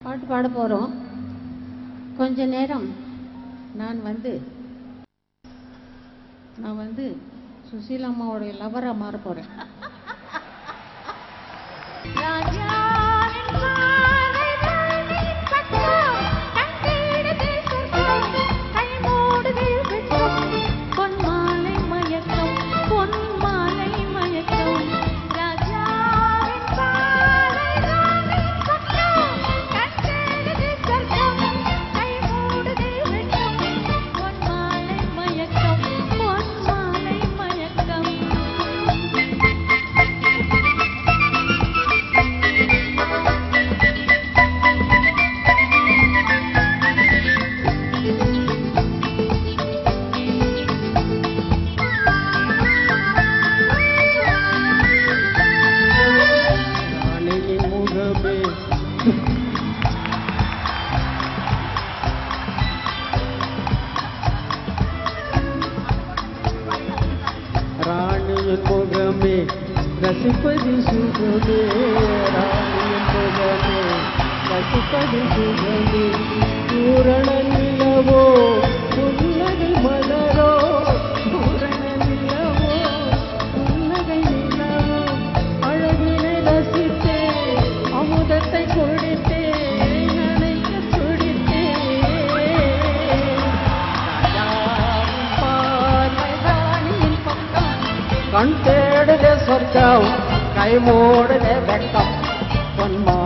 பாட்டு பாட போகிறோம். கொஞ்ச நேரம் நான் வந்து சுசீலா அம்மாவோடைய லவராக மாற போகிறேன். ராணியின் முகமே ரசிப்பது சுகமே, ராணியின் முகமே ரசிப்பது சுகமே, பூரண நிலவோ புன்னகை மலரோ, பூரண நிலவோ புன்னகை நிலவோ, அழகினை ரசித்தே அமுதத்தை கொடுத்தே நினைக்க துடித்தே, கண் தேடுதே சொர்க்கம் கை மூடுதே வெட்கம் பொன்மா